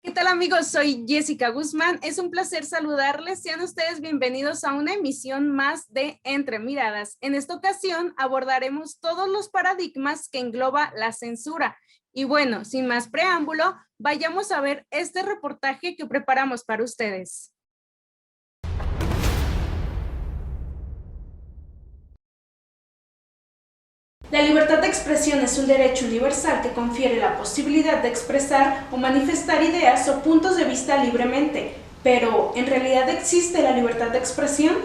¿Qué tal amigos? Soy Jessica Guzmán. Es un placer saludarles. Sean ustedes bienvenidos a una emisión más de Entre Miradas. En esta ocasión abordaremos todos los paradigmas que engloba la censura. Y bueno, sin más preámbulo, vayamos a ver este reportaje que preparamos para ustedes. La libertad de expresión es un derecho universal que confiere la posibilidad de expresar o manifestar ideas o puntos de vista libremente. Pero, ¿en realidad existe la libertad de expresión?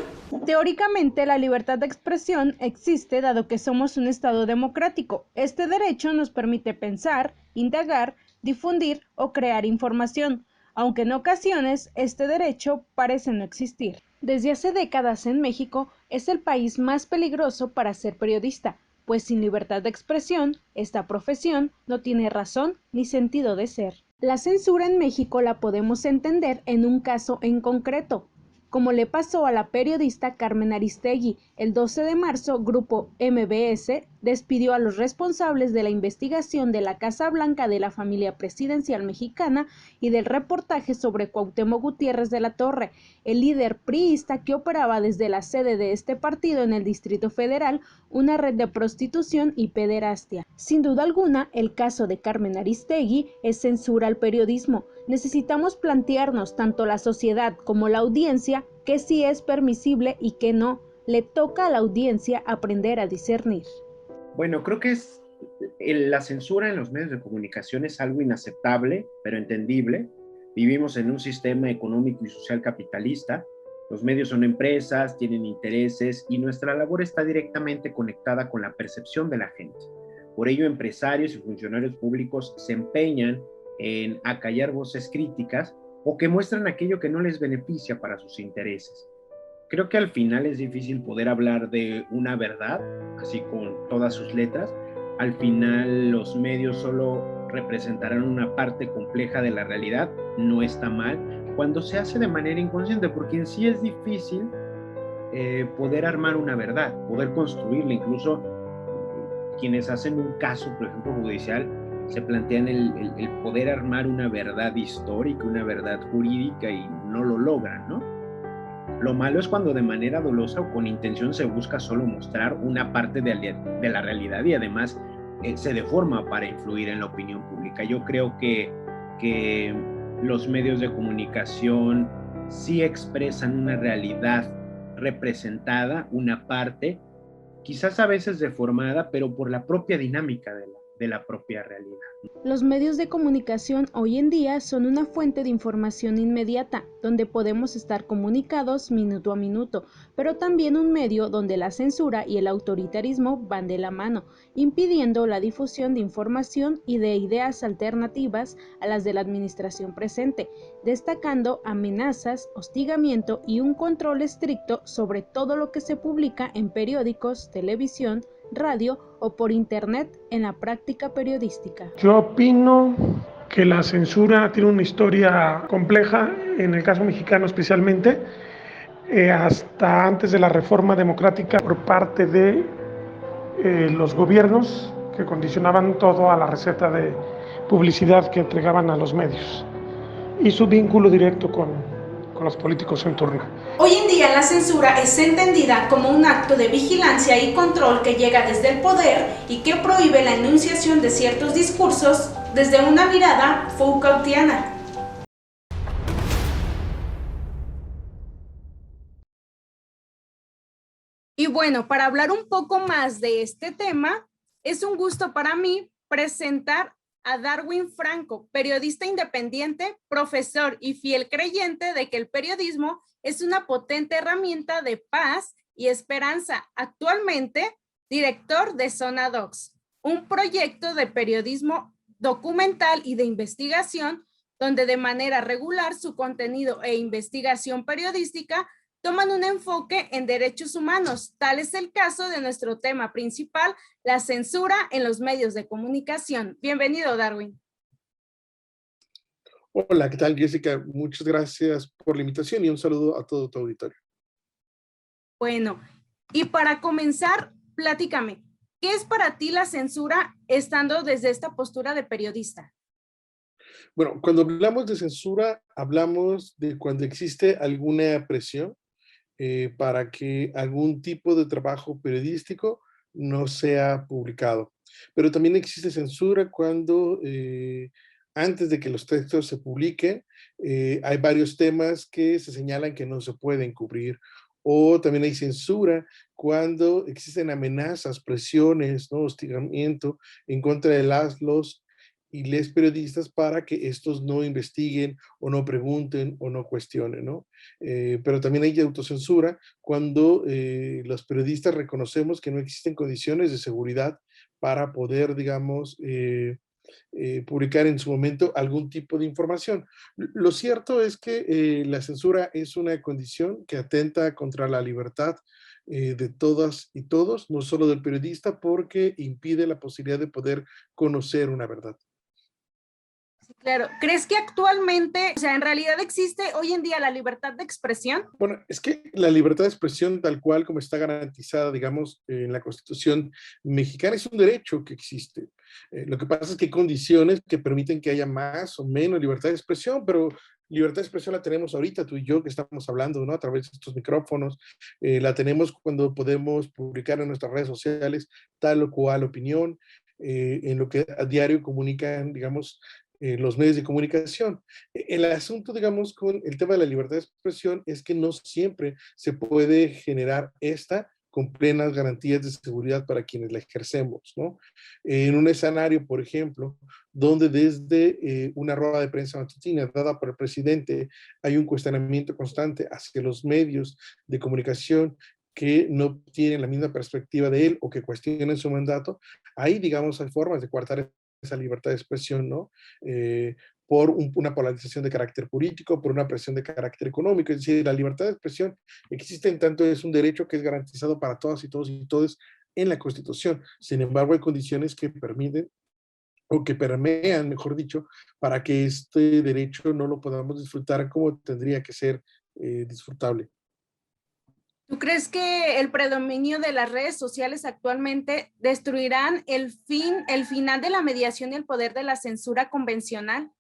Teóricamente, la libertad de expresión existe dado que somos un Estado democrático. Este derecho nos permite pensar, indagar, difundir o crear información, aunque en ocasiones este derecho parece no existir. Desde hace décadas en México es el país más peligroso para ser periodista, pues sin libertad de expresión, esta profesión no tiene razón ni sentido de ser. La censura en México la podemos entender en un caso en concreto, como le pasó a la periodista Carmen Aristegui. El 12 de marzo, Grupo MBS despidió a los responsables de la investigación de la Casa Blanca de la familia presidencial mexicana y del reportaje sobre Cuauhtémoc Gutiérrez de la Torre, el líder priista que operaba desde la sede de este partido en el Distrito Federal, una red de prostitución y pederastia. Sin duda alguna, el caso de Carmen Aristegui es censura al periodismo. Necesitamos plantearnos, tanto la sociedad como la audiencia, qué sí es permisible y qué no. Le toca a la audiencia aprender a discernir. Bueno, creo que la censura en los medios de comunicación es algo inaceptable, pero entendible. Vivimos en un sistema económico y social capitalista. Los medios son empresas, tienen intereses y nuestra labor está directamente conectada con la percepción de la gente. Por ello, empresarios y funcionarios públicos se empeñan en acallar voces críticas o que muestran aquello que no les beneficia para sus intereses. Creo que al final es difícil poder hablar de una verdad, así con todas sus letras. Al final los medios solo representarán una parte compleja de la realidad, no está mal, cuando se hace de manera inconsciente, porque en sí es difícil poder armar una verdad, poder construirla. Incluso quienes hacen un caso, por ejemplo, judicial, se plantean el poder armar una verdad histórica, una verdad jurídica y no lo logran, ¿no? Lo malo es cuando de manera dolosa o con intención se busca solo mostrar una parte de la realidad y además se deforma para influir en la opinión pública. Yo creo que los medios de comunicación sí expresan una realidad representada, una parte, quizás a veces deformada, pero por la propia dinámica de la propia realidad. Los medios de comunicación hoy en día son una fuente de información inmediata, donde podemos estar comunicados minuto a minuto, pero también un medio donde la censura y el autoritarismo van de la mano, impidiendo la difusión de información y de ideas alternativas a las de la administración presente, destacando amenazas, hostigamiento y un control estricto sobre todo lo que se publica en periódicos, televisión, radio o por internet en la práctica periodística. Yo opino que la censura tiene una historia compleja, en el caso mexicano especialmente, hasta antes de la reforma democrática por parte de los gobiernos que condicionaban todo a la receta de publicidad que entregaban a los medios y su vínculo directo con los políticos en turno. Hoy en día la censura es entendida como un acto de vigilancia y control que llega desde el poder y que prohíbe la enunciación de ciertos discursos desde una mirada Foucaultiana. Y bueno, para hablar un poco más de este tema, es un gusto para mí presentar a Darwin Franco, periodista independiente, profesor y fiel creyente de que el periodismo es una potente herramienta de paz y esperanza. Actualmente, director de Zona Docs, un proyecto de periodismo documental y de investigación donde de manera regular su contenido e investigación periodística toman un enfoque en derechos humanos. Tal es el caso de nuestro tema principal, la censura en los medios de comunicación. Bienvenido, Darwin. Hola, ¿qué tal, Jessica? Muchas gracias por la invitación y un saludo a todo tu auditorio. Bueno, y para comenzar, platícame, ¿qué es para ti la censura estando desde esta postura de periodista? Bueno, cuando hablamos de censura, hablamos de cuando existe alguna presión para que algún tipo de trabajo periodístico no sea publicado. Pero también existe censura cuando antes de que los textos se publiquen, hay varios temas que se señalan que no se pueden cubrir. O también hay censura cuando existen amenazas, presiones, ¿no? Hostigamiento en contra de los y les periodistas para que estos no investiguen o no pregunten o no cuestionen, ¿no? Pero también hay autocensura cuando los periodistas reconocemos que no existen condiciones de seguridad para poder, digamos, publicar en su momento algún tipo de información. Lo cierto es que la censura es una condición que atenta contra la libertad de todas y todos, no solo del periodista, porque impide la posibilidad de poder conocer una verdad. Claro, ¿crees que actualmente, o sea, en realidad existe hoy en día la libertad de expresión? Bueno, es que la libertad de expresión tal cual como está garantizada, digamos, en la Constitución mexicana es un derecho que existe. Lo que pasa es que hay condiciones que permiten que haya más o menos libertad de expresión, pero libertad de expresión la tenemos ahorita, tú y yo que estamos hablando, ¿no? A través de estos micrófonos, la tenemos cuando podemos publicar en nuestras redes sociales tal o cual opinión, en lo que a diario comunican, digamos, los medios de comunicación. El asunto, digamos, con el tema de la libertad de expresión es que no siempre se puede generar esta con plenas garantías de seguridad para quienes la ejercemos, ¿no? En un escenario, por ejemplo, donde desde una rueda de prensa matutina dada por el presidente hay un cuestionamiento constante hacia los medios de comunicación que no tienen la misma perspectiva de él o que cuestionan su mandato, ahí, digamos, hay formas de coartar esa libertad de expresión, ¿no? Por una polarización de carácter político, por una presión de carácter económico. Es decir, la libertad de expresión existe en tanto es un derecho que es garantizado para todas y todos y todos en la Constitución. Sin embargo, hay condiciones que permiten o que permean, mejor dicho, para que este derecho no lo podamos disfrutar como tendría que ser disfrutable. ¿Tú crees que el predominio de las redes sociales actualmente destruirán el final de la mediación y el poder de la censura convencional?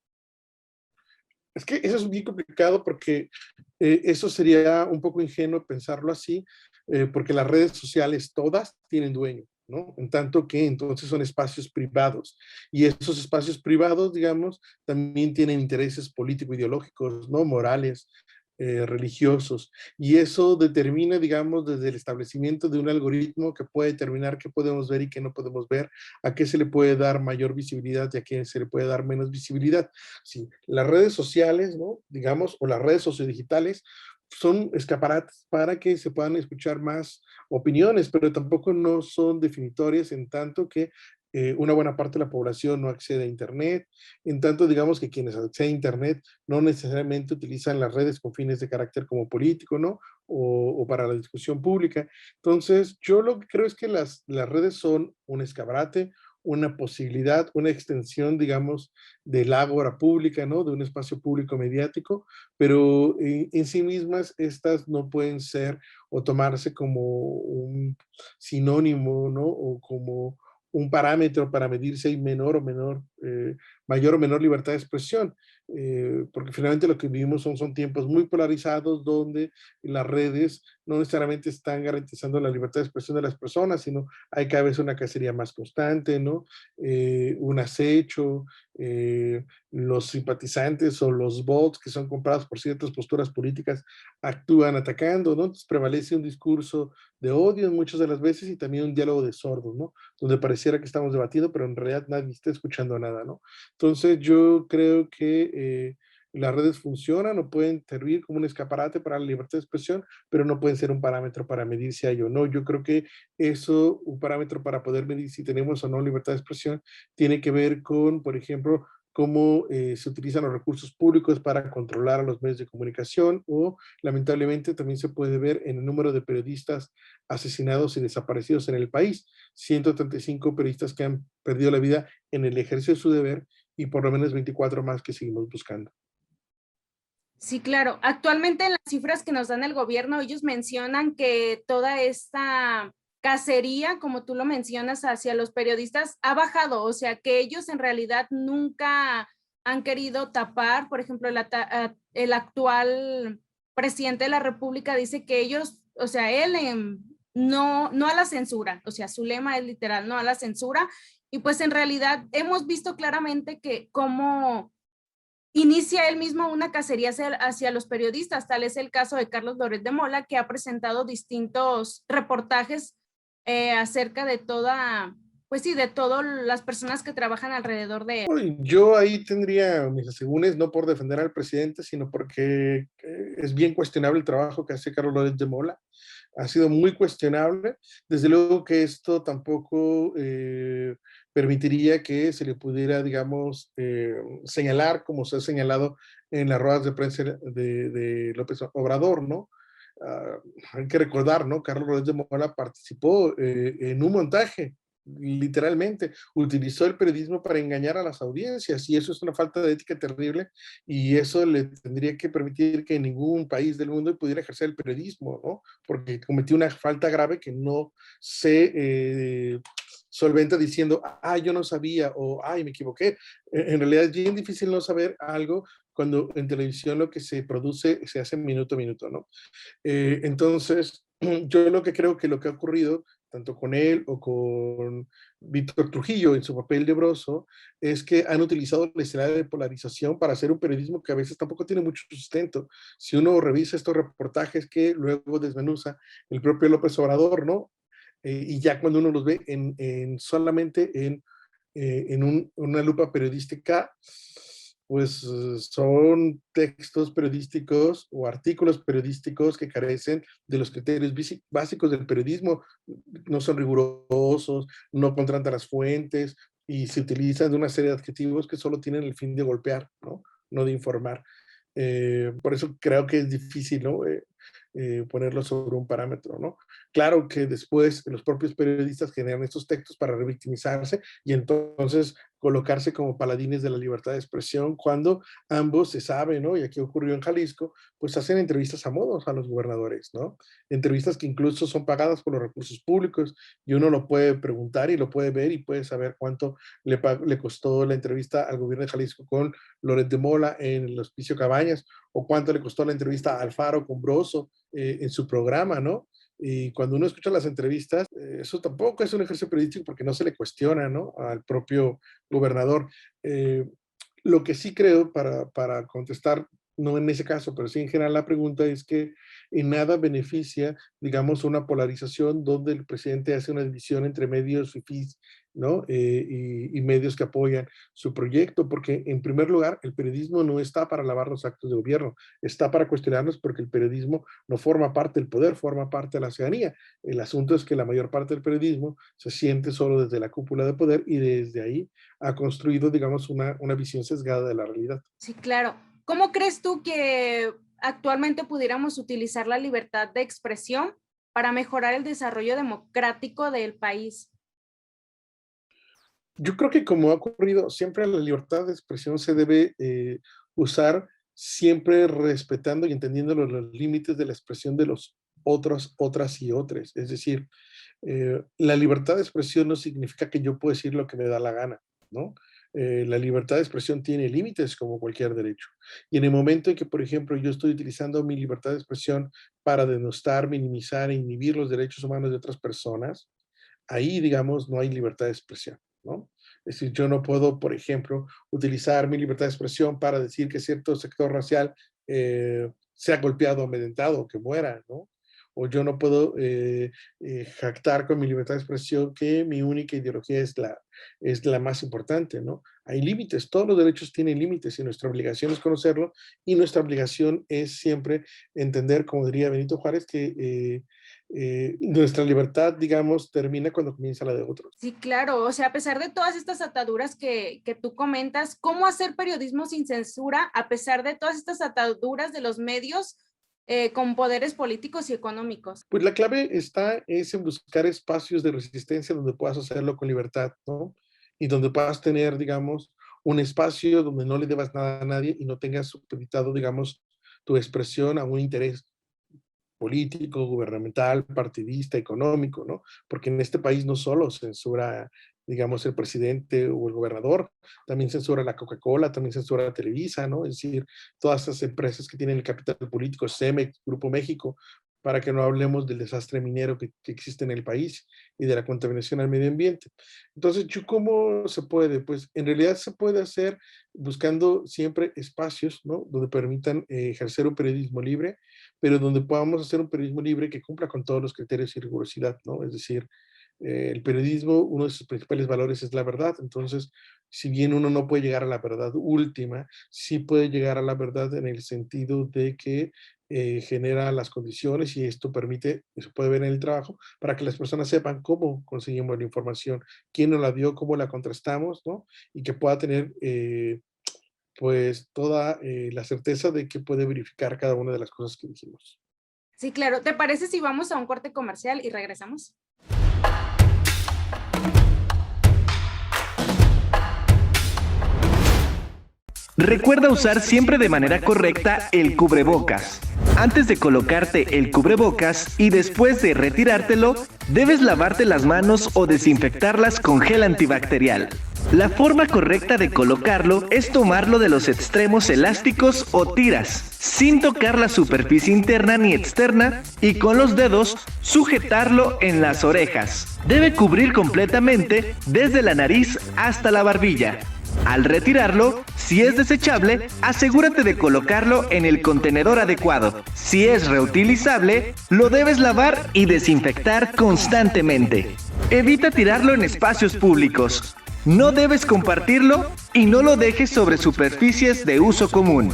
Es que eso es bien complicado porque eso sería un poco ingenuo pensarlo así, porque las redes sociales todas tienen dueño, ¿no? En tanto que entonces son espacios privados y esos espacios privados, digamos, también tienen intereses político-ideológicos, ¿no? Morales, religiosos, y eso determina, digamos, desde el establecimiento de un algoritmo que puede determinar qué podemos ver y qué no podemos ver, a qué se le puede dar mayor visibilidad y a qué se le puede dar menos visibilidad. Sí, las redes sociales, ¿no? Digamos, o las redes sociodigitales son escaparates para que se puedan escuchar más opiniones, pero tampoco no son definitorias en tanto que una buena parte de la población no accede a Internet, en tanto digamos que quienes acceden a Internet no necesariamente utilizan las redes con fines de carácter como político, ¿no? O para la discusión pública. Entonces, yo lo que creo es que las redes son un escaparate, una posibilidad, una extensión, digamos, del ágora pública, ¿no? De un espacio público mediático, pero en sí mismas estas no pueden ser o tomarse como un sinónimo, ¿no? O como un parámetro para medir si hay mayor o menor libertad de expresión, porque finalmente lo que vivimos son tiempos muy polarizados donde las redes no necesariamente están garantizando la libertad de expresión de las personas, sino hay cada vez una cacería más constante, ¿no? Un acecho, los simpatizantes o los bots que son comprados por ciertas posturas políticas actúan atacando, ¿no? Entonces prevalece un discurso de odio muchas de las veces y también un diálogo de sordos, ¿no? Donde pareciera que estamos debatiendo, pero en realidad nadie está escuchando nada, ¿no? Entonces yo creo que las redes funcionan o pueden servir como un escaparate para la libertad de expresión, pero no pueden ser un parámetro para medir si hay o no. Yo creo que eso, un parámetro para poder medir si tenemos o no libertad de expresión, tiene que ver con, por ejemplo, cómo se utilizan los recursos públicos para controlar a los medios de comunicación, o lamentablemente también se puede ver en el número de periodistas asesinados y desaparecidos en el país. 135 periodistas que han perdido la vida en el ejercicio de su deber y por lo menos 24 más que seguimos buscando. Sí, claro. Actualmente en las cifras que nos dan el gobierno, ellos mencionan que toda esta cacería, como tú lo mencionas, hacia los periodistas ha bajado, o sea, que ellos en realidad nunca han querido tapar, por ejemplo, el actual presidente de la República dice que ellos, o sea, él no a la censura, o sea, su lema es literal, no a la censura, y pues en realidad hemos visto claramente que cómo inicia él mismo una cacería hacia los periodistas. Tal es el caso de Carlos Loret de Mola, que ha presentado distintos reportajes acerca de pues sí, de todas las personas que trabajan alrededor de él. Yo ahí tendría mis asegúnes, no por defender al presidente, sino porque es bien cuestionable el trabajo que hace Carlos Loret de Mola. Ha sido muy cuestionable. Desde luego que esto tampoco permitiría que se le pudiera, digamos, señalar, como se ha señalado en las ruedas de prensa de López Obrador, ¿no? Hay que recordar, ¿no? Carlos Loret de Mola participó en un montaje, literalmente, utilizó el periodismo para engañar a las audiencias, y eso es una falta de ética terrible, y eso le tendría que permitir que en ningún país del mundo pudiera ejercer el periodismo, ¿no? Porque cometió una falta grave que no se solventa diciendo, yo no sabía, o me equivoqué. En realidad es bien difícil no saber algo cuando en televisión lo que se produce se hace minuto a minuto, ¿no? Entonces, yo lo que creo que lo que ha ocurrido, tanto con él o con Víctor Trujillo en su papel de Broso, es que han utilizado la escenario de polarización para hacer un periodismo que a veces tampoco tiene mucho sustento. Si uno revisa estos reportajes que luego desmenuza el propio López Obrador, ¿no? Y ya cuando uno los ve solamente en una lupa periodística, pues son textos periodísticos o artículos periodísticos que carecen de los criterios básicos del periodismo. No son rigurosos, no contratan las fuentes y se utilizan de una serie de adjetivos que solo tienen el fin de golpear, ¿no? No de informar. Por eso creo que es difícil, ¿no? Ponerlo sobre un parámetro, ¿no? Claro que después los propios periodistas generan estos textos para revictimizarse y entonces colocarse como paladines de la libertad de expresión, cuando ambos se sabe, ¿no? Y aquí ocurrió en Jalisco, pues hacen entrevistas a modos a los gobernadores, ¿no? Entrevistas que incluso son pagadas por los recursos públicos, y uno lo puede preguntar y lo puede ver y puede saber cuánto le costó la entrevista al gobierno de Jalisco con Loret de Mola en el Hospicio Cabañas, o cuánto le costó la entrevista a Alfaro con Broso en su programa, ¿no? Y cuando uno escucha las entrevistas, eso tampoco es un ejercicio periodístico porque no se le cuestiona, ¿no? Al propio gobernador. Lo que sí creo, para contestar, no en ese caso, pero sí en general la pregunta, es que en nada beneficia, digamos, una polarización donde el presidente hace una división entre medios fifís, ¿no? Y medios que apoyan su proyecto, porque en primer lugar, el periodismo no está para lavar los actos de gobierno, está para cuestionarlos, porque el periodismo no forma parte del poder, forma parte de la ciudadanía. El asunto es que la mayor parte del periodismo se siente solo desde la cúpula de poder, y desde ahí ha construido, digamos, una visión sesgada de la realidad. Sí, claro. ¿Cómo crees tú que actualmente pudiéramos utilizar la libertad de expresión para mejorar el desarrollo democrático del país? Yo creo que, como ha ocurrido, siempre la libertad de expresión se debe usar siempre respetando y entendiendo los límites de la expresión de los otros, otras y otros. Es decir, la libertad de expresión no significa que yo puedo decir lo que me da la gana, ¿no? La libertad de expresión tiene límites como cualquier derecho. Y en el momento en que, por ejemplo, yo estoy utilizando mi libertad de expresión para denostar, minimizar e inhibir los derechos humanos de otras personas, ahí, digamos, no hay libertad de expresión, ¿no? Es decir, yo no puedo, por ejemplo, utilizar mi libertad de expresión para decir que cierto sector racial sea golpeado, amedrentado, que muera, ¿no? O yo no puedo jactar con mi libertad de expresión que mi única ideología es la más importante, ¿no? Hay límites, todos los derechos tienen límites y nuestra obligación es conocerlo y nuestra obligación es siempre entender, como diría Benito Juárez, que nuestra libertad, digamos, termina cuando comienza la de otros. Sí, claro, o sea, a pesar de todas estas ataduras que tú comentas, ¿cómo hacer periodismo sin censura a pesar de todas estas ataduras de los medios con poderes políticos y económicos? Pues la clave es en buscar espacios de resistencia donde puedas hacerlo con libertad, ¿no? Y donde puedas tener, digamos, un espacio donde no le debas nada a nadie y no tengas supeditado, digamos, tu expresión a un interés político, gubernamental, partidista, económico, ¿no? Porque en este país no solo censura, digamos, el presidente o el gobernador, también censura la Coca-Cola, también censura Televisa, ¿no? Es decir, todas esas empresas que tienen el capital político, CEMEX, Grupo México, para que no hablemos del desastre minero que existe en el país y de la contaminación al medio ambiente. Entonces, ¿cómo se puede? Pues en realidad se puede hacer buscando siempre espacios, ¿no? Donde permitan ejercer un periodismo libre, pero donde podamos hacer un periodismo libre que cumpla con todos los criterios y rigurosidad, ¿no? Es decir, el periodismo, uno de sus principales valores es la verdad. Entonces, si bien uno no puede llegar a la verdad última, sí puede llegar a la verdad en el sentido de que genera las condiciones y esto permite, se puede ver en el trabajo, para que las personas sepan cómo conseguimos la información, quién nos la dio, cómo la contrastamos, ¿no? Y que pueda tener pues toda la certeza de que puede verificar cada una de las cosas que dijimos. Sí, claro. ¿Te parece si vamos a un corte comercial y regresamos? Recuerda usar siempre de manera correcta el cubrebocas. Antes de colocarte el cubrebocas y después de retirártelo, debes lavarte las manos o desinfectarlas con gel antibacterial. La forma correcta de colocarlo es tomarlo de los extremos elásticos o tiras, sin tocar la superficie interna ni externa, y con los dedos sujetarlo en las orejas. Debe cubrir completamente desde la nariz hasta la barbilla. Al retirarlo, si es desechable, asegúrate de colocarlo en el contenedor adecuado. Si es reutilizable, lo debes lavar y desinfectar constantemente. Evita tirarlo en espacios públicos. No debes compartirlo y no lo dejes sobre superficies de uso común.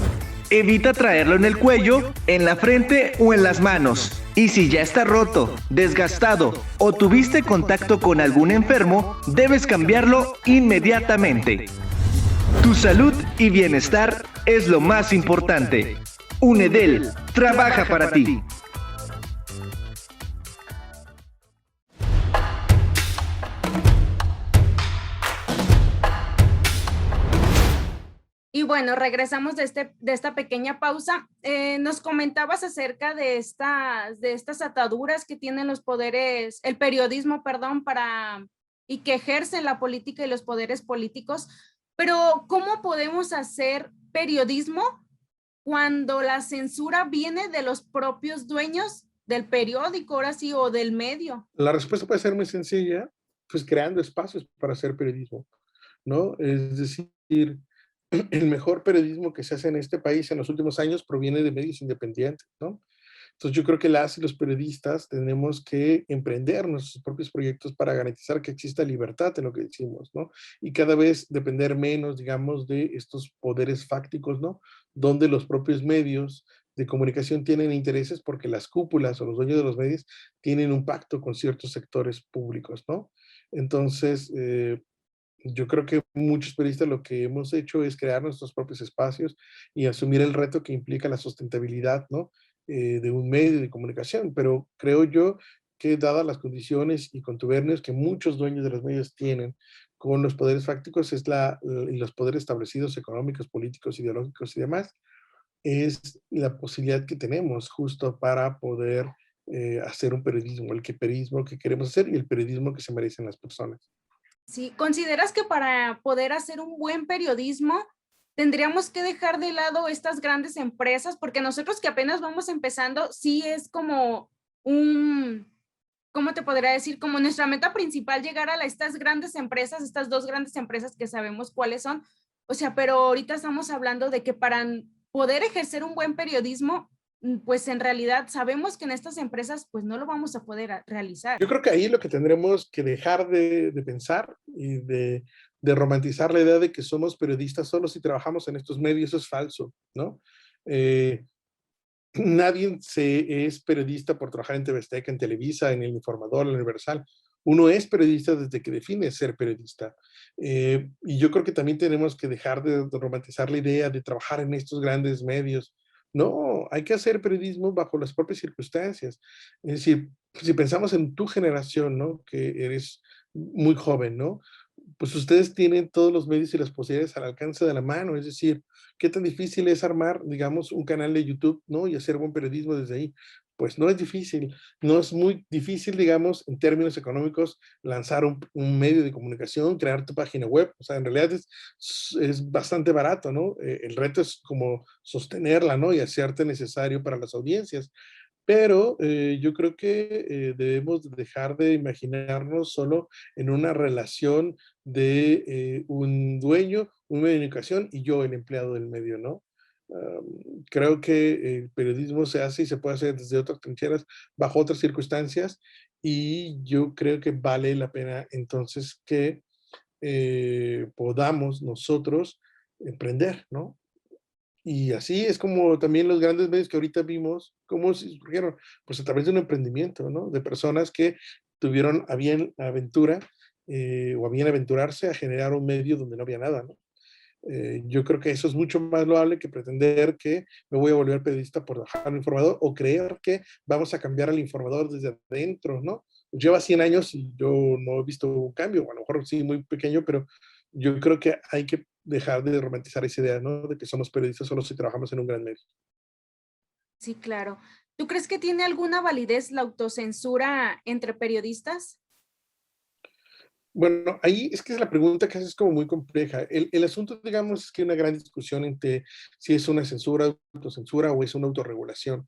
Evita traerlo en el cuello, en la frente o en las manos. Y si ya está roto, desgastado o tuviste contacto con algún enfermo, debes cambiarlo inmediatamente. Tu salud y bienestar es lo más importante. UNEDEL trabaja para ti. Y bueno, regresamos de esta pequeña pausa. Nos comentabas acerca de estas ataduras que tienen los poderes, el periodismo, perdón, y que ejercen la política y los poderes políticos. Pero, ¿cómo podemos hacer periodismo cuando la censura viene de los propios dueños del periódico, ahora sí, o del medio? La respuesta puede ser muy sencilla, pues creando espacios para hacer periodismo, ¿no? Es decir, el mejor periodismo que se hace en este país en los últimos años proviene de medios independientes, ¿no? Entonces yo creo que las y los periodistas tenemos que emprender nuestros propios proyectos para garantizar que exista libertad en lo que decimos, ¿no? Y cada vez depender menos, digamos, de estos poderes fácticos, ¿no? Donde los propios medios de comunicación tienen intereses porque las cúpulas o los dueños de los medios tienen un pacto con ciertos sectores públicos, ¿no? Entonces, yo creo que muchos periodistas lo que hemos hecho es crear nuestros propios espacios y asumir el reto que implica la sustentabilidad, ¿no? De un medio de comunicación, pero creo yo que dadas las condiciones y contubernios que muchos dueños de los medios tienen con los poderes fácticos y los poderes establecidos económicos, políticos, ideológicos y demás, es la posibilidad que tenemos justo para poder hacer un periodismo, periodismo que queremos hacer y el periodismo que se merecen las personas. Sí, ¿consideras que para poder hacer un buen periodismo tendríamos que dejar de lado estas grandes empresas? Porque nosotros que apenas vamos empezando, sí es como ¿cómo te podría decir? Como nuestra meta principal llegar a estas grandes empresas, estas dos grandes empresas que sabemos cuáles son. O sea, pero ahorita estamos hablando de que para poder ejercer un buen periodismo pues en realidad sabemos que en estas empresas pues no lo vamos a poder realizar. Yo creo que ahí lo que tendremos que dejar de pensar y de romantizar la idea de que somos periodistas solo si trabajamos en estos medios, eso es falso, ¿no? Nadie es periodista por trabajar en TV Azteca, en Televisa, en El Informador, en El Universal. Uno es periodista desde que define ser periodista. Y yo creo que también tenemos que dejar de romantizar la idea de trabajar en estos grandes medios. No, hay que hacer periodismo bajo las propias circunstancias. Es decir, si pensamos en tu generación, ¿no? Que eres muy joven, ¿no? Pues ustedes tienen todos los medios y las posibilidades al alcance de la mano. Es decir, ¿qué tan difícil es armar, digamos, un canal de YouTube, ¿no? Y hacer buen periodismo desde ahí? Pues no es difícil, no es muy difícil, digamos, en términos económicos, lanzar un medio de comunicación, crear tu página web. O sea, en realidad es bastante barato, ¿no? El reto es como sostenerla, ¿no? Y hacerte necesario para las audiencias. Pero yo creo que debemos dejar de imaginarnos solo en una relación de un dueño, un medio de comunicación y yo, el empleado del medio, ¿no? Creo que el periodismo se hace y se puede hacer desde otras trincheras, bajo otras circunstancias, y yo creo que vale la pena entonces que podamos nosotros emprender, ¿no? Y así es como también los grandes medios que ahorita vimos, cómo surgieron, pues a través de un emprendimiento, ¿no? De personas que tuvieron a bien la aventura o a bien aventurarse a generar un medio donde no había nada, ¿no? Yo creo que eso es mucho más loable que pretender que me voy a volver periodista por dejar al informador o creer que vamos a cambiar al informador desde adentro, ¿no? Lleva 100 años y yo no he visto un cambio, o a lo mejor sí muy pequeño, pero yo creo que hay que dejar de romantizar esa idea, ¿no? De que somos periodistas solo si trabajamos en un gran medio. Sí, claro. ¿Tú crees que tiene alguna validez la autocensura entre periodistas? Bueno, ahí es que es la pregunta que haces como muy compleja. El asunto, digamos, es que hay una gran discusión entre si es una censura, autocensura o es una autorregulación.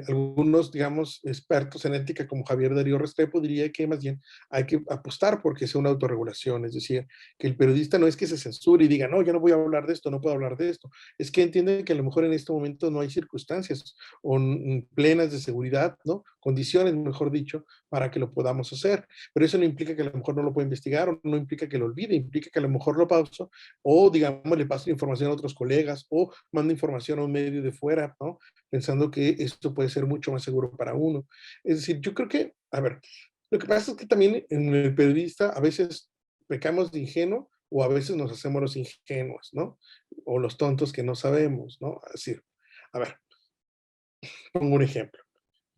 Algunos, digamos, expertos en ética como Javier Darío Restrepo diría que más bien hay que apostar porque sea una autorregulación, es decir, que el periodista no es que se censure y diga, no, yo no voy a hablar de esto, no puedo hablar de esto, es que entiende que a lo mejor en este momento no hay circunstancias o plenas de seguridad, ¿no? Condiciones, mejor dicho, para que lo podamos hacer, pero eso no implica que a lo mejor no lo pueda investigar o no implica que lo olvide, implica que a lo mejor lo pauso o, digamos, le paso información a otros colegas o mando información a un medio de fuera, ¿no? Pensando que esto puede ser mucho más seguro para uno. Es decir, yo creo que, a ver, lo que pasa es que también en el periodista a veces pecamos de ingenuo o a veces nos hacemos los ingenuos, ¿no? O los tontos que no sabemos, ¿no? Es decir, a ver, pongo un ejemplo.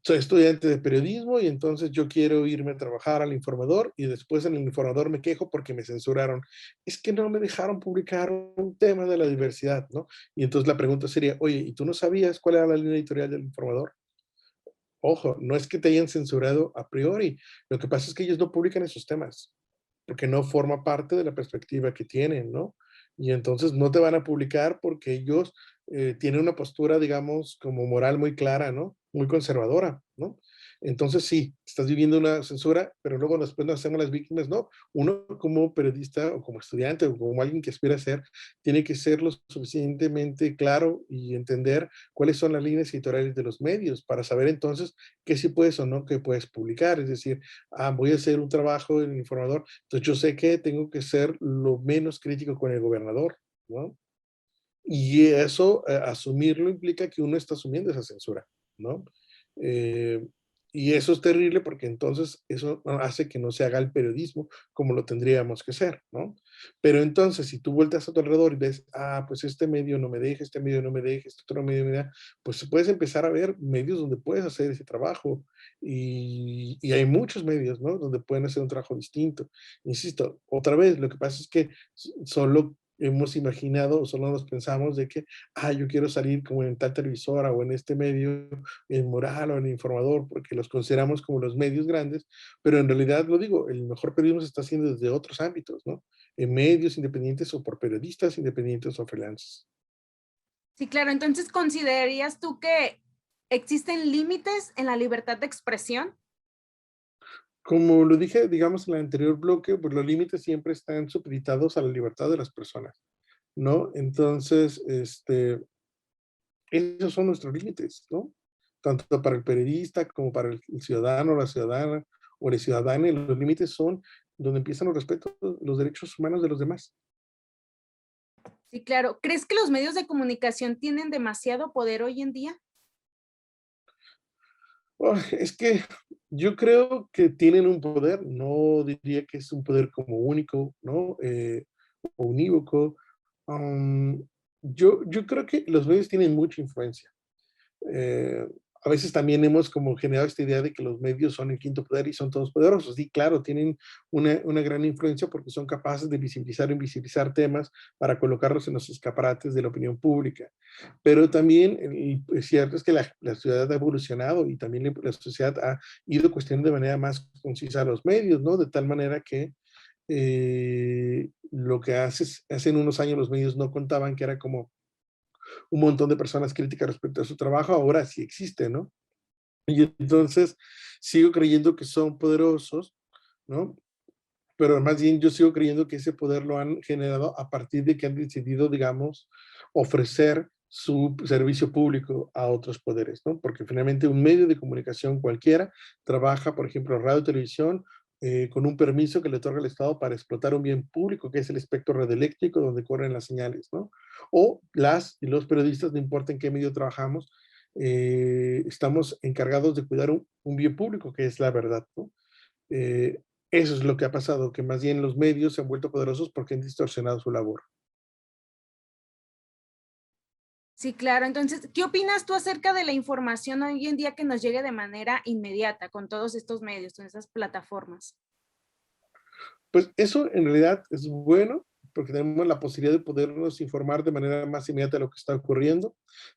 Soy estudiante de periodismo y entonces yo quiero irme a trabajar al Informador y después en el Informador me quejo porque me censuraron. Es que no me dejaron publicar un tema de la diversidad, ¿no? Y entonces la pregunta sería, oye, ¿y tú no sabías cuál era la línea editorial del Informador? Ojo, no es que te hayan censurado a priori, lo que pasa es que ellos no publican esos temas, porque no forma parte de la perspectiva que tienen, ¿no? Y entonces no te van a publicar porque ellos tienen una postura, digamos, como moral muy clara, ¿no? Muy conservadora, ¿no? Entonces sí, estás viviendo una censura, pero luego después nos hacemos las víctimas, ¿no? Uno como periodista o como estudiante o como alguien que aspira a ser, tiene que ser lo suficientemente claro y entender cuáles son las líneas editoriales de los medios para saber entonces qué sí puedes o no que puedes publicar. Es decir, voy a hacer un trabajo en el Informador, entonces yo sé que tengo que ser lo menos crítico con el gobernador, ¿no? Y eso, asumirlo implica que uno está asumiendo esa censura, ¿no? Eh, y eso es terrible porque entonces eso hace que no se haga el periodismo como lo tendríamos que hacer, ¿no? Pero entonces, si tú vueltas a tu alrededor y ves, pues este medio no me deja, este medio no me deja, este otro medio no me deja, pues puedes empezar a ver medios donde puedes hacer ese trabajo. Y hay muchos medios, ¿no? Donde pueden hacer un trabajo distinto. Insisto, otra vez, lo que pasa es que solo hemos imaginado o solo nos pensamos de que, yo quiero salir como en tal televisora o en este medio, en Moral o en Informador, porque los consideramos como los medios grandes, pero en realidad, lo digo, el mejor periodismo se está haciendo desde otros ámbitos, ¿no? En medios independientes o por periodistas independientes o freelancers. Sí, claro. Entonces, ¿considerarías tú que existen límites en la libertad de expresión? Como lo dije, digamos, en el anterior bloque, pues los límites siempre están supeditados a la libertad de las personas, ¿no? Entonces, esos son nuestros límites, ¿no? Tanto para el periodista como para el ciudadano, la ciudadana o la ciudadana, los límites son donde empiezan los respetos, los derechos humanos de los demás. Sí, claro. ¿Crees que los medios de comunicación tienen demasiado poder hoy en día? Es que yo creo que tienen un poder, no diría que es un poder como único, ¿no? O unívoco. Am, yo creo que los medios tienen mucha influencia. Eh, a veces también hemos como generado esta idea de que los medios son el quinto poder y son todos poderosos. Sí, claro, tienen una gran influencia porque son capaces de visibilizar o invisibilizar temas para colocarlos en los escaparates de la opinión pública. Pero también es cierto es que la sociedad ha evolucionado y también la sociedad ha ido cuestionando de manera más concisa a los medios, ¿no? De tal manera que lo que hace unos años los medios no contaban, que era como un montón de personas críticas respecto a su trabajo, ahora sí existe, ¿no? Y entonces sigo creyendo que son poderosos, ¿no? Pero más bien yo sigo creyendo que ese poder lo han generado a partir de que han decidido, digamos, ofrecer su servicio público a otros poderes, ¿no? Porque finalmente un medio de comunicación cualquiera trabaja, por ejemplo, radio y televisión, con un permiso que le otorga el Estado para explotar un bien público, que es el espectro radioeléctrico donde corren las señales, ¿no? O las y los periodistas, no importa en qué medio trabajamos, estamos encargados de cuidar un bien público, que es la verdad, ¿no? Eh, Eso es lo que ha pasado, que más bien los medios se han vuelto poderosos porque han distorsionado su labor. Sí, claro. Entonces, ¿qué opinas tú acerca de la información hoy en día que nos llegue de manera inmediata con todos estos medios, con esas plataformas? Pues eso en realidad es bueno, porque tenemos la posibilidad de podernos informar de manera más inmediata de lo que está ocurriendo.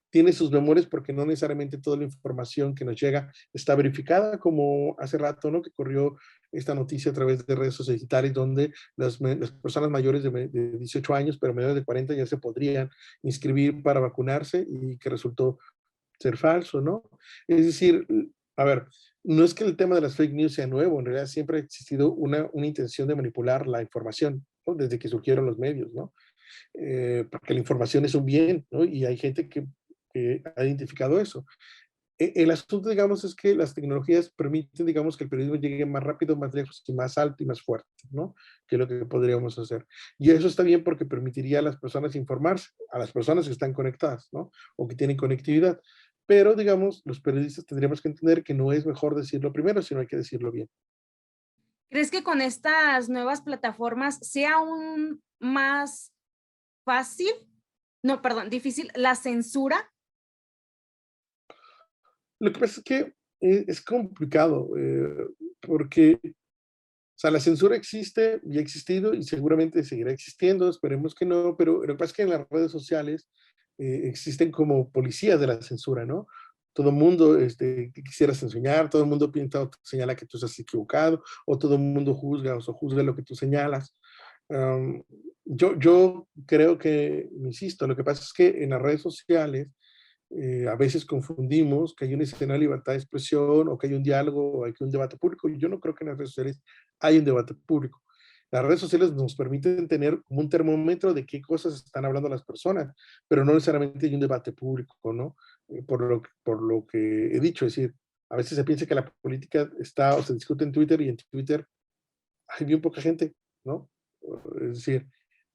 Tiene sus memorias porque no necesariamente toda la información que nos llega está verificada, como hace rato, ¿no? Que corrió esta noticia a través de redes sociales digitales donde las personas mayores de 18 años, pero menores de 40 ya se podrían inscribir para vacunarse y que resultó ser falso, ¿no? Es decir, a ver, no es que el tema de las fake news sea nuevo, en realidad siempre ha existido una intención de manipular la información, ¿no? Desde que surgieron los medios, ¿no? Porque la información es un bien, ¿no? Y hay gente que ha identificado eso. El asunto, digamos, es que las tecnologías permiten, digamos, que el periodismo llegue más rápido, más lejos y más alto y más fuerte, ¿no? Que es lo que podríamos hacer. Y eso está bien porque permitiría a las personas informarse, a las personas que están conectadas, ¿no? O que tienen conectividad. Pero, digamos, los periodistas tendríamos que entender que no es mejor decirlo primero, sino hay que decirlo bien. ¿Crees que con estas nuevas plataformas sea aún más fácil? No, perdón, difícil la censura. Lo que pasa es que es complicado, porque, o sea, la censura existe y ha existido y seguramente seguirá existiendo, esperemos que no, pero lo que pasa es que en las redes sociales existen como policías de la censura, ¿no? Todo el mundo que quisieras enseñar, todo el mundo piensa o te señala que tú estás equivocado, o todo el mundo juzga o juzga lo que tú señalas. Um, yo creo que, insisto, lo que pasa es que en las redes sociales a veces confundimos que hay una escena de libertad de expresión o que hay un diálogo o que hay un debate público. Y yo no creo que en las redes sociales hay un debate público. Las redes sociales nos permiten tener como un termómetro de qué cosas están hablando las personas, pero no necesariamente hay un debate público, ¿no? Por lo que he dicho, es decir, a veces se piensa que la política está o se discute en Twitter y en Twitter hay bien poca gente, ¿no? Es decir,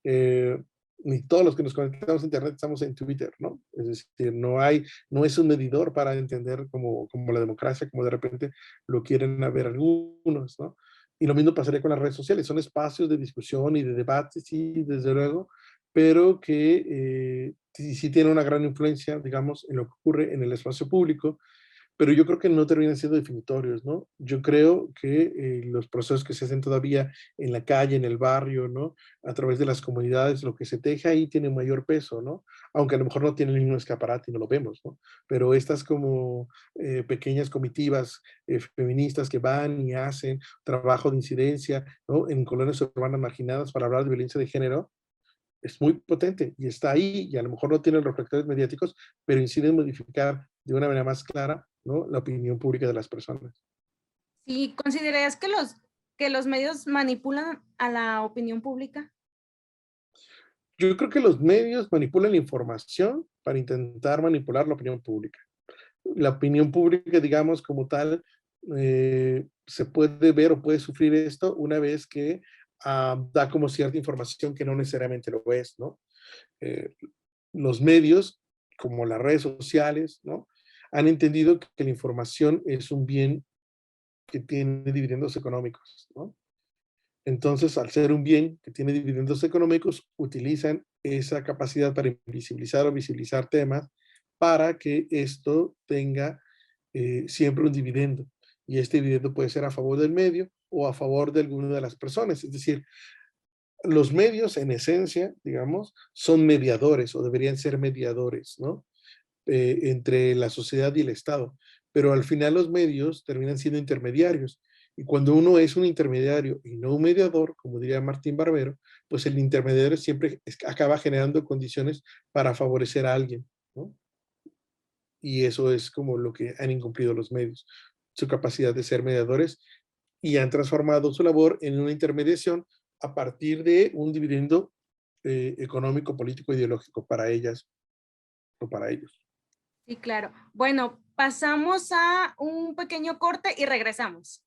eh, ni todos los que nos conectamos a Internet estamos en Twitter, ¿no? Es decir, no es un medidor para entender como la democracia, como de repente lo quieren ver algunos, ¿no? Y lo mismo pasaría con las redes sociales, son espacios de discusión y de debate, sí, desde luego, pero que sí tienen una gran influencia, digamos, en lo que ocurre en el espacio público, pero yo creo que no terminan siendo definitorios, ¿no? Yo creo que los procesos que se hacen todavía en la calle, en el barrio, ¿no? A través de las comunidades, lo que se teje ahí tiene mayor peso, ¿no? Aunque a lo mejor no tiene el mismo escaparate y no lo vemos, ¿no? Pero estas como pequeñas comitivas feministas que van y hacen trabajo de incidencia, ¿no? En colonias urbanas marginadas para hablar de violencia de género, es muy potente y está ahí y a lo mejor no tiene los reflectores mediáticos, pero incide en modificar de una manera más clara, ¿no? La opinión pública de las personas. ¿Y considerarías que los medios manipulan a la opinión pública? Yo creo que los medios manipulan la información para intentar manipular la opinión pública. La opinión pública, digamos, como tal, se puede ver o puede sufrir esto una vez que da como cierta información que no necesariamente lo es, ¿no? Eh, los medios, como las redes sociales, ¿no? Han entendido que la información es un bien que tiene dividendos económicos, ¿no? Entonces, al ser un bien que tiene dividendos económicos, utilizan esa capacidad para invisibilizar o visibilizar temas para que esto tenga siempre un dividendo. Y este dividendo puede ser a favor del medio o a favor de alguna de las personas. Es decir, los medios en esencia, digamos, son mediadores o deberían ser mediadores, ¿no? Entre la sociedad y el Estado. Pero al final los medios terminan siendo intermediarios. Y cuando uno es un intermediario y no un mediador, como diría Martín Barbero, pues el intermediario siempre acaba generando condiciones para favorecer a alguien, ¿no? Y eso es como lo que han incumplido los medios, su capacidad de ser mediadores, y han transformado su labor en una intermediación a partir de un dividendo económico, político, ideológico para ellas o para ellos. Sí, claro. Bueno, pasamos a un pequeño corte y regresamos.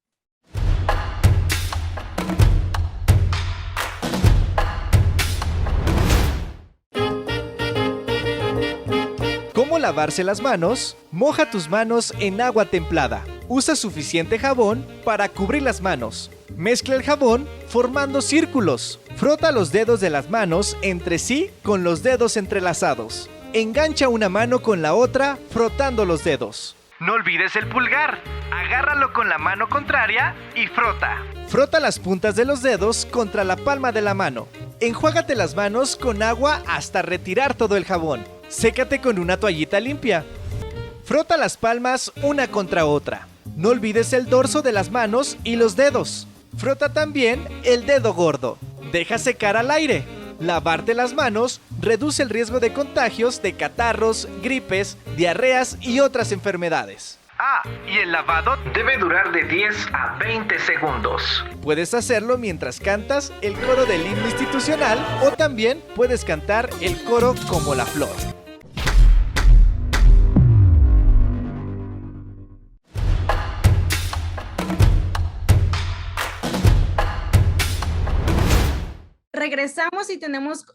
¿Cómo lavarse las manos? Moja tus manos en agua templada. Usa suficiente jabón para cubrir las manos. Mezcla el jabón formando círculos. Frota los dedos de las manos entre sí con los dedos entrelazados. Engancha una mano con la otra frotando los dedos. No olvides el pulgar. Agárralo con la mano contraria y frota. Frota las puntas de los dedos contra la palma de la mano. Enjuágate las manos con agua hasta retirar todo el jabón. Sécate con una toallita limpia. Frota las palmas una contra otra. No olvides el dorso de las manos y los dedos. Frota también el dedo gordo. Deja secar al aire. Lavarte las manos reduce el riesgo de contagios de catarros, gripes, diarreas y otras enfermedades. Ah, y el lavado debe durar de 10 a 20 segundos. Puedes hacerlo mientras cantas el coro del himno institucional o también puedes cantar el coro como la flor. Regresamos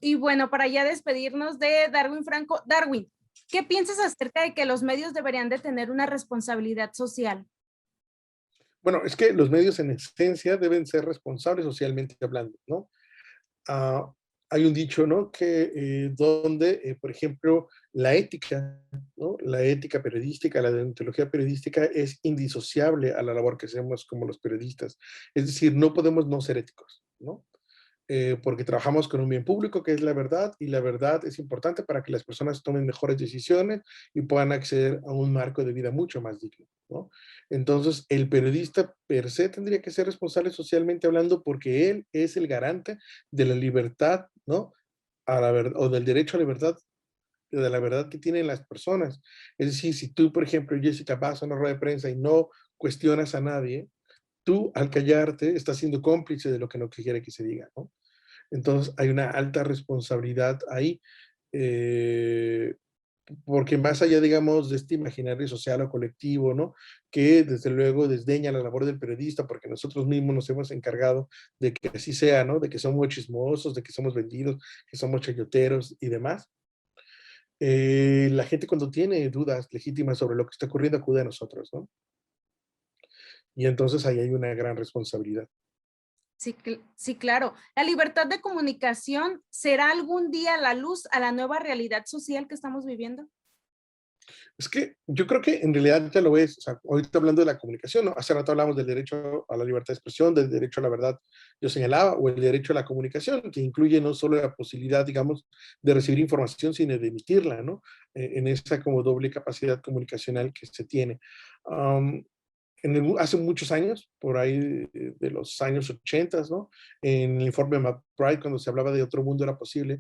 y bueno, para ya despedirnos de Darwin Franco. Darwin, ¿qué piensas acerca de que los medios deberían de tener una responsabilidad social? Bueno, es que los medios en esencia deben ser responsables socialmente hablando, ¿no? Ah, hay un dicho, ¿no? Que donde, por ejemplo, la ética, ¿no? La ética periodística, la deontología periodística es indisociable a la labor que hacemos como los periodistas. Es decir, no podemos no ser éticos, ¿no? Porque trabajamos con un bien público que es la verdad, y la verdad es importante para que las personas tomen mejores decisiones y puedan acceder a un marco de vida mucho más digno, ¿no? Entonces, el periodista per se tendría que ser responsable socialmente hablando porque él es el garante de la libertad, ¿no? A la verdad, o del derecho a la verdad, de la verdad que tienen las personas. Es decir, si tú, por ejemplo, Jessica, vas a una rueda de prensa y no cuestionas a nadie, tú, al callarte, estás siendo cómplice de lo que no quiere que se diga, ¿no? Entonces, hay una alta responsabilidad ahí, porque más allá, digamos, de este imaginario social o colectivo, ¿no? Que desde luego desdeña la labor del periodista, porque nosotros mismos nos hemos encargado de que así sea, ¿no? De que somos chismosos, de que somos vendidos, que somos chayoteros y demás. La gente cuando tiene dudas legítimas sobre lo que está ocurriendo acude a nosotros, ¿no? Y entonces ahí hay una gran responsabilidad. Sí, sí, claro. ¿La libertad de comunicación será algún día la luz a la nueva realidad social que estamos viviendo? Es que yo creo que en realidad ya lo es. O sea, ahorita hablando de la comunicación, ¿no? Hace rato hablamos del derecho a la libertad de expresión, del derecho a la verdad, yo señalaba, o el derecho a la comunicación, que incluye no solo la posibilidad, digamos, de recibir información, sino de emitirla, ¿no? En esa como doble capacidad comunicacional que se tiene. Hace muchos años, por ahí de los años 80, ¿no? En el informe McBride, cuando se hablaba de otro mundo era posible,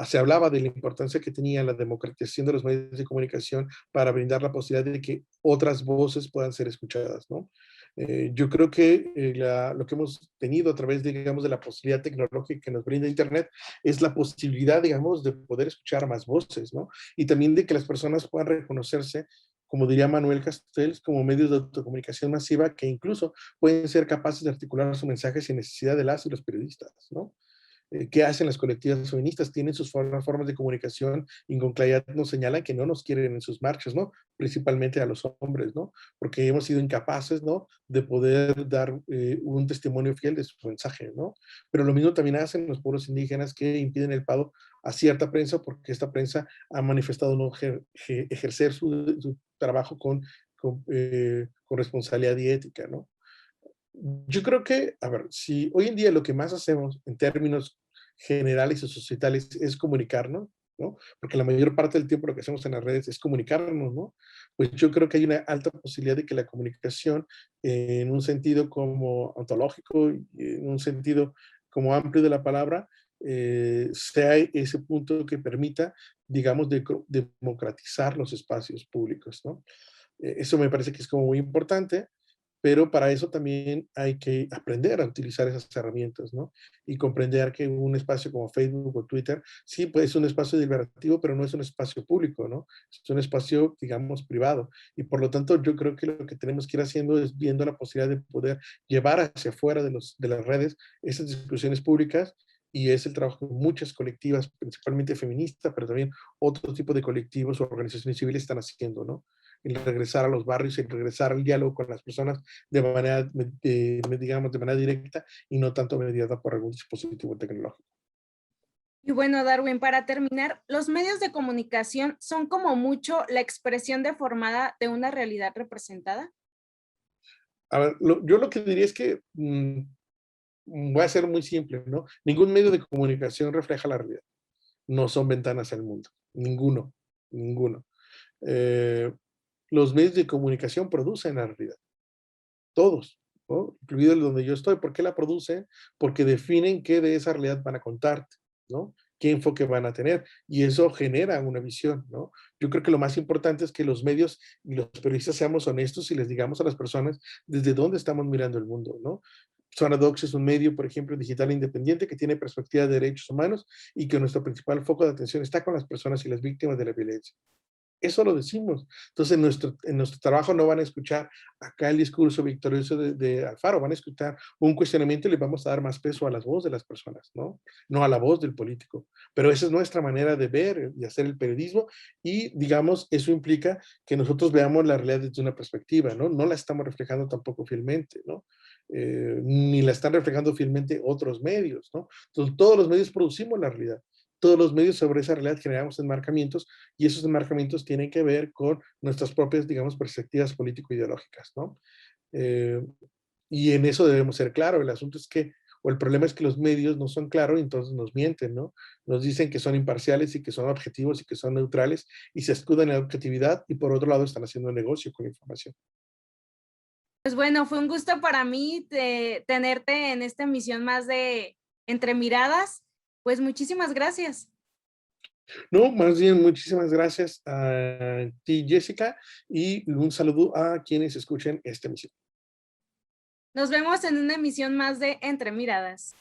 se hablaba de la importancia que tenía la democratización de los medios de comunicación para brindar la posibilidad de que otras voces puedan ser escuchadas, ¿no? Yo creo que lo que hemos tenido a través, digamos, de la posibilidad tecnológica que nos brinda Internet es la posibilidad, digamos, de poder escuchar más voces, ¿no? Y también de que las personas puedan reconocerse, como diría Manuel Castells, como medios de autocomunicación masiva que incluso pueden ser capaces de articular sus mensajes sin necesidad de las y los periodistas, ¿no? ¿Qué hacen las colectivas feministas? Tienen sus formas de comunicación y con claridad nos señalan que no nos quieren en sus marchas, ¿no? Principalmente a los hombres, ¿no? Porque hemos sido incapaces, ¿no? De poder dar un testimonio fiel de su mensaje, ¿no? Pero lo mismo también hacen los pueblos indígenas que impiden el pago a cierta prensa porque esta prensa ha manifestado no ejercer su trabajo con responsabilidad y ética, ¿no? Yo creo que, a ver, si hoy en día lo que más hacemos en términos generales y societales es comunicarnos, ¿no? Porque la mayor parte del tiempo lo que hacemos en las redes es comunicarnos, ¿no? Pues yo creo que hay una alta posibilidad de que la comunicación, en un sentido como ontológico, y en un sentido como amplio de la palabra, sea ese punto que permita, digamos, democratizar los espacios públicos, ¿no? Eso me parece que es como muy importante, pero para eso también hay que aprender a utilizar esas herramientas, ¿no? Y comprender que un espacio como Facebook o Twitter, sí, pues es un espacio deliberativo, pero no es un espacio público, ¿no? Es un espacio, digamos, privado. Y por lo tanto, yo creo que lo que tenemos que ir haciendo es viendo la posibilidad de poder llevar hacia afuera de las redes esas discusiones públicas y es el trabajo que muchas colectivas, principalmente feministas, pero también otro tipo de colectivos o organizaciones civiles están haciendo, ¿no? El regresar a los barrios, el regresar al diálogo con las personas de manera, digamos, de manera directa y no tanto mediada por algún dispositivo tecnológico. Y bueno, Darwin, para terminar, los medios de comunicación son como mucho la expresión deformada de una realidad representada. A ver, yo lo que diría es que voy a ser muy simple, ¿no? Ningún medio de comunicación refleja la realidad. No son ventanas al mundo. Ninguno, ninguno. Los medios de comunicación producen la realidad. Todos, ¿no? Incluido el donde yo estoy. ¿Por qué la producen? Porque definen qué de esa realidad van a contarte, ¿no? Qué enfoque van a tener. Y eso genera una visión, ¿no? Yo creo que lo más importante es que los medios y los periodistas seamos honestos y les digamos a las personas desde dónde estamos mirando el mundo, ¿no? Sonadox es un medio, por ejemplo, digital independiente que tiene perspectiva de derechos humanos y que nuestro principal foco de atención está con las personas y las víctimas de la violencia. Eso lo decimos. Entonces, en nuestro trabajo no van a escuchar acá el discurso victorioso de Alfaro, van a escuchar un cuestionamiento y le vamos a dar más peso a las voces de las personas, ¿no? No a la voz del político. Pero esa es nuestra manera de ver y hacer el periodismo y, digamos, eso implica que nosotros veamos la realidad desde una perspectiva, ¿no? No la estamos reflejando tampoco fielmente, ¿no? Ni la están reflejando fielmente otros medios, ¿no? Entonces, todos los medios producimos la realidad. Todos los medios sobre esa realidad generamos enmarcamientos y esos enmarcamientos tienen que ver con nuestras propias, digamos, perspectivas político-ideológicas, ¿no? Eh, y en eso debemos ser claros. El asunto es que, o el problema es que los medios no son claros y entonces nos mienten, ¿no? Nos dicen que son imparciales y que son objetivos y que son neutrales y se escudan en la objetividad y por otro lado están haciendo negocio con la información. Pues bueno, fue un gusto para mí tenerte en esta emisión más de Entre Miradas. Pues muchísimas gracias. No, más bien muchísimas gracias a ti, Jessica, y un saludo a quienes escuchen esta emisión. Nos vemos en una emisión más de Entre Miradas.